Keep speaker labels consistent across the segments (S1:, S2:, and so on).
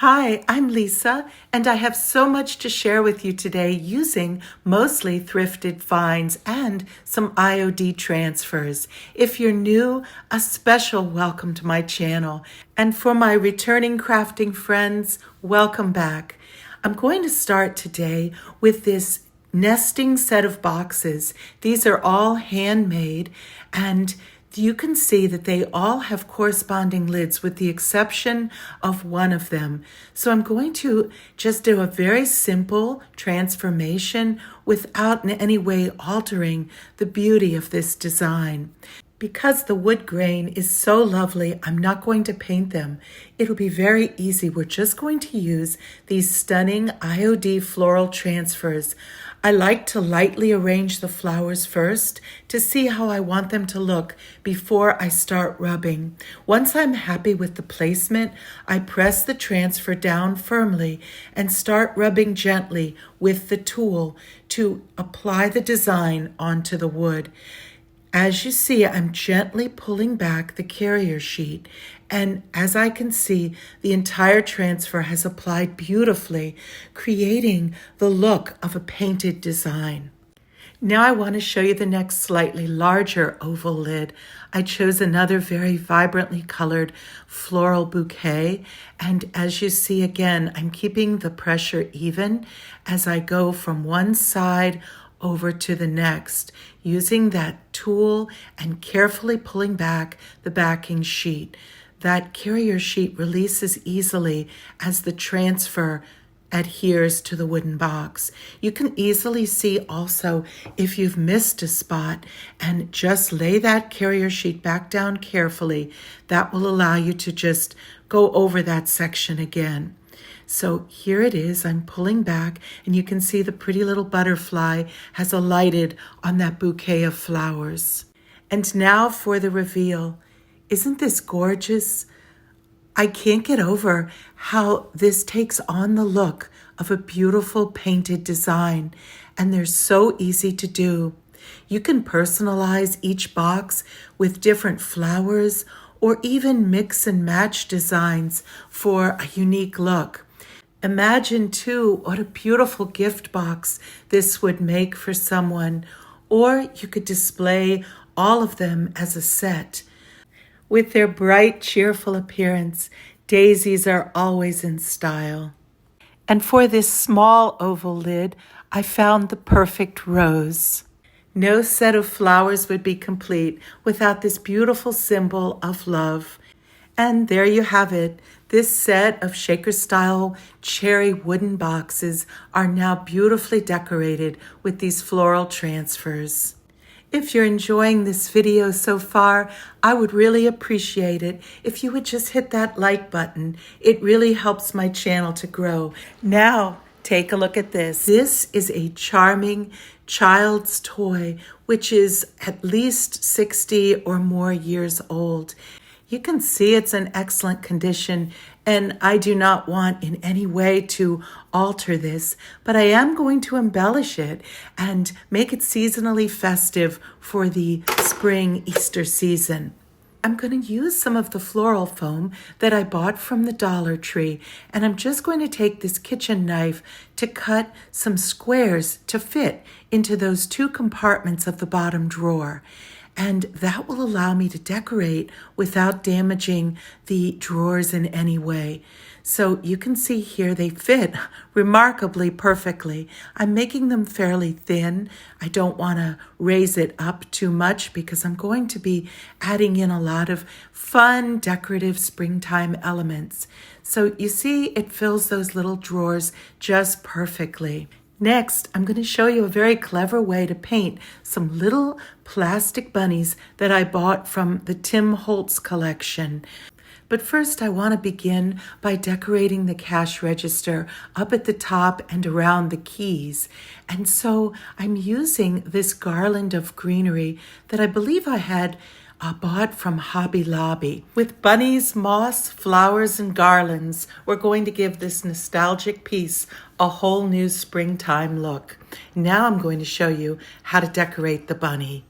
S1: Hi, I'm Lisa, and I have so much to share with you today using mostly thrifted finds and some IOD transfers. If you're new, a special welcome to my channel. And for my returning crafting friends, welcome back. I'm going to start today with this nesting set of boxes. These are all handmade, and you can see that they all have corresponding lids with the exception of one of them. So I'm going to just do a very simple transformation without in any way altering the beauty of this design. Because the wood grain is so lovely, I'm not going to paint them. It'll be very easy. We're just going to use these stunning IOD floral transfers. I like to lightly arrange the flowers first to see how I want them to look before I start rubbing. Once I'm happy with the placement, I press the transfer down firmly and start rubbing gently with the tool to apply the design onto the wood. As you see, I'm gently pulling back the carrier sheet, and as I can see, the entire transfer has applied beautifully, creating the look of a painted design. Now I want to show you the next slightly larger oval lid. I chose another very vibrantly colored floral bouquet, and as you see again, I'm keeping the pressure even as I go from one side over to the next, using that tool and carefully pulling back the backing sheet. That carrier sheet releases easily as the transfer adheres to the wooden box. You can easily see also if you've missed a spot and just lay that carrier sheet back down carefully. That will allow you to just go over that section again. So here it is, I'm pulling back, and you can see the pretty little butterfly has alighted on that bouquet of flowers. And now for the reveal. Isn't this gorgeous? I can't get over how this takes on the look of a beautiful painted design, and they're so easy to do. You can personalize each box with different flowers or even mix and match designs for a unique look. Imagine too what a beautiful gift box this would make for someone, or you could display all of them as a set. With their bright, cheerful appearance, daisies are always in style. And for this small oval lid, I found the perfect rose. No set of flowers would be complete without this beautiful symbol of love. And there you have it. This set of shaker-style cherry wooden boxes are now beautifully decorated with these floral transfers. If you're enjoying this video so far, I would really appreciate it if you would just hit that like button. It really helps my channel to grow. Now, take a look at this. This is a charming child's toy, which is at least 60 or more years old. You can see it's in excellent condition, and I do not want in any way to alter this, but I am going to embellish it and make it seasonally festive for the spring Easter season. I'm going to use some of the floral foam that I bought from the Dollar Tree, and I'm just going to take this kitchen knife to cut some squares to fit into those two compartments of the bottom drawer. And that will allow me to decorate without damaging the drawers in any way. So you can see here they fit remarkably perfectly. I'm making them fairly thin. I don't want to raise it up too much because I'm going to be adding in a lot of fun, decorative springtime elements. So you see it fills those little drawers just perfectly. Next, I'm going to show you a very clever way to paint some little plastic bunnies that I bought from the Tim Holtz collection. But first, I want to begin by decorating the cash register up at the top and around the keys. And so I'm using this garland of greenery that I believe I had bought from Hobby Lobby. With bunnies, moss, flowers, and garlands, we're going to give this nostalgic piece a whole new springtime look. Now I'm going to show you how to decorate the bunny.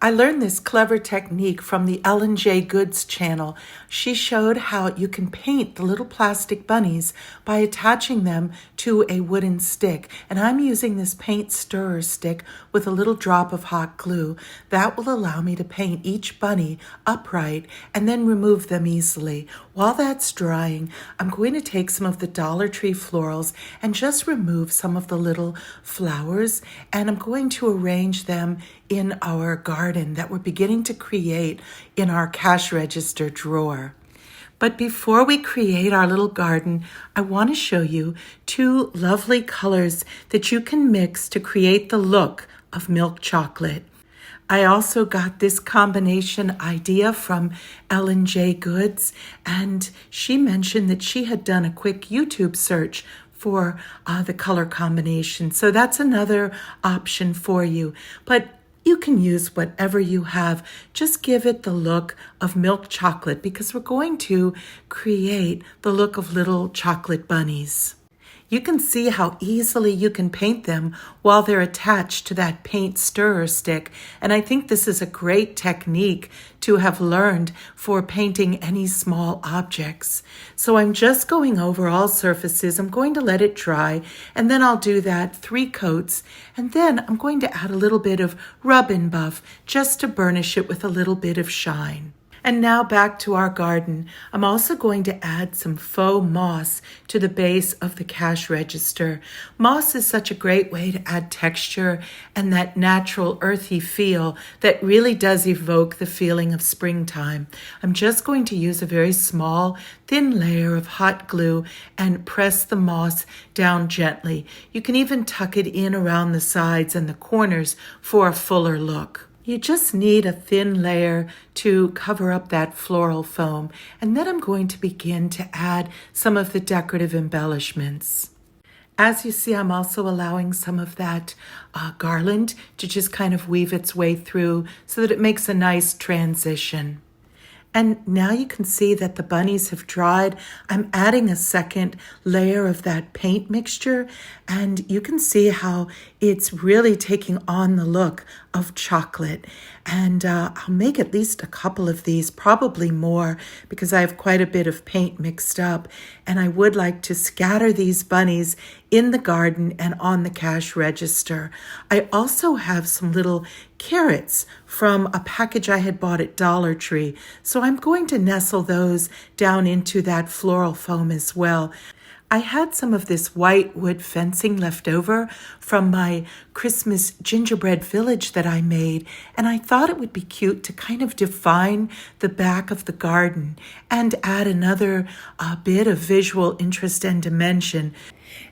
S1: I learned this clever technique from the Ellen J. Goods channel. She showed how you can paint the little plastic bunnies by attaching them to a wooden stick. And I'm using this paint stirrer stick with a little drop of hot glue. That will allow me to paint each bunny upright and then remove them easily. While that's drying, I'm going to take some of the Dollar Tree florals and just remove some of the little flowers, and I'm going to arrange them in our garden that we're beginning to create in our cash register drawer. But before we create our little garden, I want to show you two lovely colors that you can mix to create the look of milk chocolate. I also got this combination idea from Ellen J. Goods, and she mentioned that she had done a quick YouTube search for the color combination. So that's another option for you. But you can use whatever you have. Just give it the look of milk chocolate because we're going to create the look of little chocolate bunnies. You can see how easily you can paint them while they're attached to that paint stirrer stick. And I think this is a great technique to have learned for painting any small objects. So I'm just going over all surfaces. I'm going to let it dry, and then I'll do that 3 coats. And then I'm going to add a little bit of rub and buff just to burnish it with a little bit of shine. And now back to our garden. I'm also going to add some faux moss to the base of the cash register. Moss is such a great way to add texture and that natural earthy feel that really does evoke the feeling of springtime. I'm just going to use a very small, thin layer of hot glue and press the moss down gently. You can even tuck it in around the sides and the corners for a fuller look. You just need a thin layer to cover up that floral foam. And then I'm going to begin to add some of the decorative embellishments. As you see, I'm also allowing some of that garland to just kind of weave its way through so that it makes a nice transition. And now you can see that the bunnies have dried. I'm adding a second layer of that paint mixture, and you can see how it's really taking on the look of chocolate. And I'll make at least a couple of these, probably more, because I have quite a bit of paint mixed up. And I would like to scatter these bunnies in the garden and on the cash register. I also have some little carrots from a package I had bought at Dollar Tree. So I'm going to nestle those down into that floral foam as well. I had some of this white wood fencing left over from my Christmas gingerbread village that I made, and I thought it would be cute to kind of define the back of the garden and add another bit of visual interest and dimension.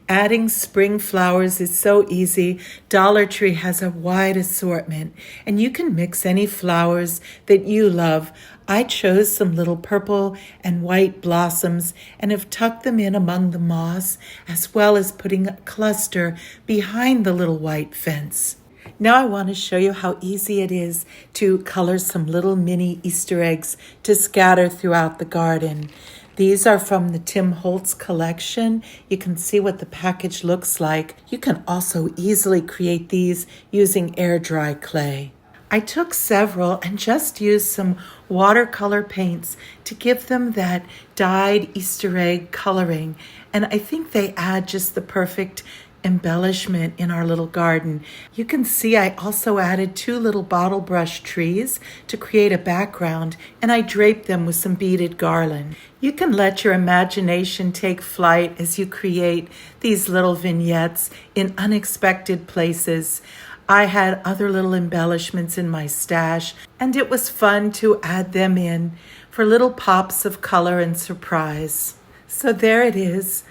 S1: Adding spring flowers is so easy. Dollar Tree has a wide assortment, and you can mix any flowers that you love. I chose some little purple and white blossoms and have tucked them in among the moss, as well as putting a cluster behind the little white fence. Now I want to show you how easy it is to color some little mini Easter eggs to scatter throughout the garden. These are from the Tim Holtz collection. You can see what the package looks like. You can also easily create these using air dry clay. I took several and just used some watercolor paints to give them that dyed Easter egg coloring. And I think they add just the perfect embellishment in our little garden. You can see I also added 2 little bottle brush trees to create a background, and I draped them with some beaded garland. You can let your imagination take flight as you create these little vignettes in unexpected places. I had other little embellishments in my stash, and it was fun to add them in for little pops of color and surprise. So there it is.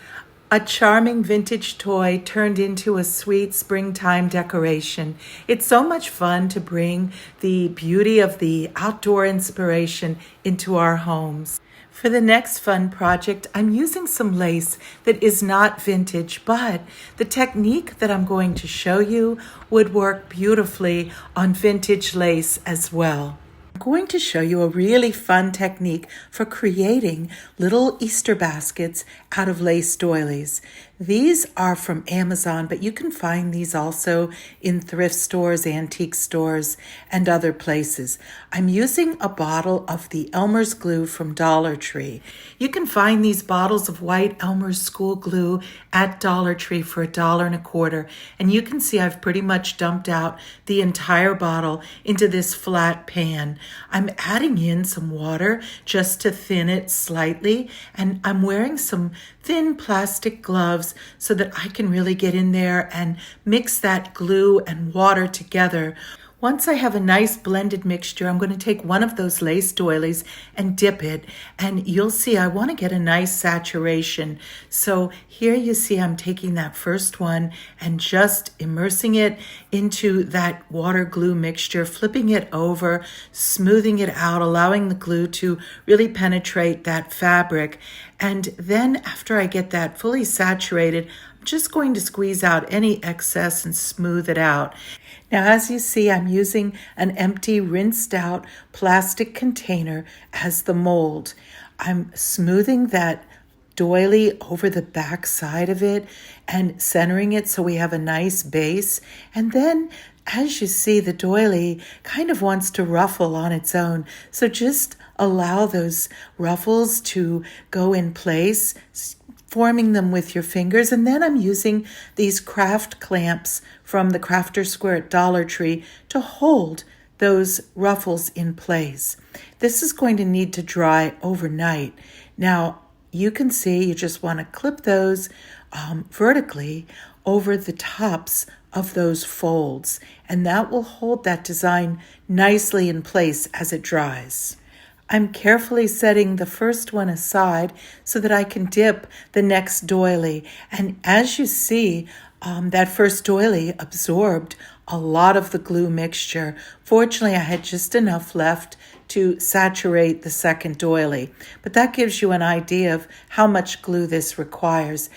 S1: A charming vintage toy turned into a sweet springtime decoration. It's so much fun to bring the beauty of the outdoor inspiration into our homes. For the next fun project, I'm using some lace that is not vintage, but the technique that I'm going to show you would work beautifully on vintage lace as well. I'm going to show you a really fun technique for creating little Easter baskets out of lace doilies. These are from Amazon, but you can find these also in thrift stores, antique stores, and other places. I'm using a bottle of the Elmer's glue from Dollar Tree. You can find these bottles of white Elmer's school glue at Dollar Tree for $1.25. And you can see I've pretty much dumped out the entire bottle into this flat pan. I'm adding in some water just to thin it slightly, and I'm wearing some thin plastic gloves so that I can really get in there and mix that glue and water together. Once I have a nice blended mixture, I'm going to take one of those lace doilies and dip it, and you'll see I want to get a nice saturation. So here you see I'm taking that first one and just immersing it into that water glue mixture, flipping it over, smoothing it out, allowing the glue to really penetrate that fabric. And then after I get that fully saturated, I'm just going to squeeze out any excess and smooth it out. Now, as you see, I'm using an empty, rinsed out plastic container as the mold. I'm smoothing that doily over the back side of it and centering it so we have a nice base. And then, as you see, the doily kind of wants to ruffle on its own. So just allow those ruffles to go in place, forming them with your fingers. And then I'm using these craft clamps from the Crafter Square at Dollar Tree to hold those ruffles in place. This is going to need to dry overnight. Now, you can see you just want to clip those vertically over the tops of those folds, and that will hold that design nicely in place as it dries. I'm carefully setting the first one aside so that I can dip the next doily. And as you see, that first doily absorbed a lot of the glue mixture. Fortunately, I had just enough left to saturate the second doily. But that gives you an idea of how much glue this requires.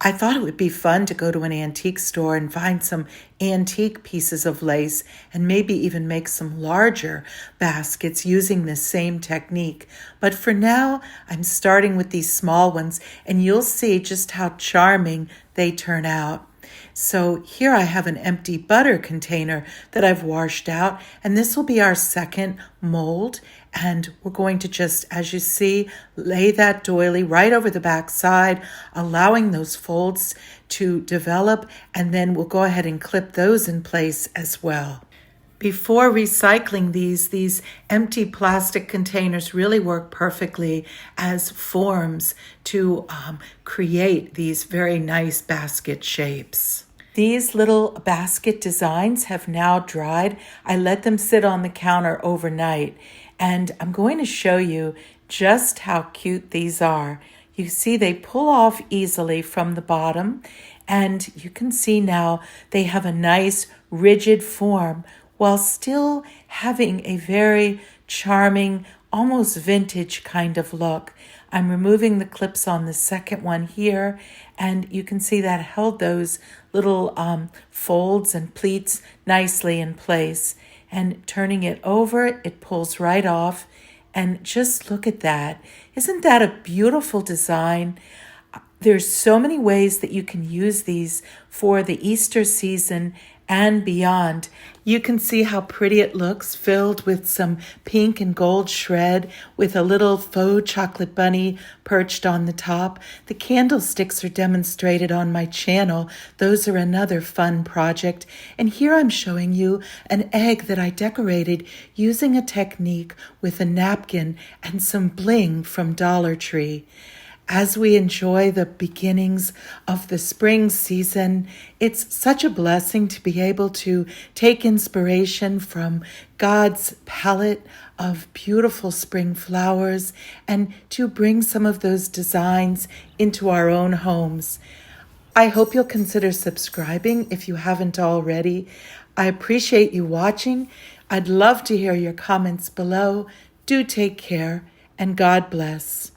S1: I thought it would be fun to go to an antique store and find some antique pieces of lace and maybe even make some larger baskets using this same technique. But for now, I'm starting with these small ones, and you'll see just how charming they turn out. So here I have an empty butter container that I've washed out, and this will be our second mold. And we're going to just, as you see, lay that doily right over the back side, allowing those folds to develop, and then we'll go ahead and clip those in place as well. Before recycling these empty plastic containers really work perfectly as forms to create these very nice basket shapes. These little basket designs have now dried. I let them sit on the counter overnight, and I'm going to show you just how cute these are. You see they pull off easily from the bottom, and you can see now they have a nice rigid form while still having a very charming, almost vintage kind of look. I'm removing the clips on the second one here, and you can see that held those little folds and pleats nicely in place. And turning it over, it pulls right off. And just look at that. Isn't that a beautiful design? There's so many ways that you can use these for the Easter season and beyond. You can see how pretty it looks, filled with some pink and gold shred with a little faux chocolate bunny perched on the top. The candlesticks are demonstrated on my channel. Those are another fun project. And here I'm showing you an egg that I decorated using a technique with a napkin and some bling from Dollar Tree. As we enjoy the beginnings of the spring season, it's such a blessing to be able to take inspiration from God's palette of beautiful spring flowers and to bring some of those designs into our own homes. I hope you'll consider subscribing if you haven't already. I appreciate you watching. I'd love to hear your comments below. Do take care, and God bless.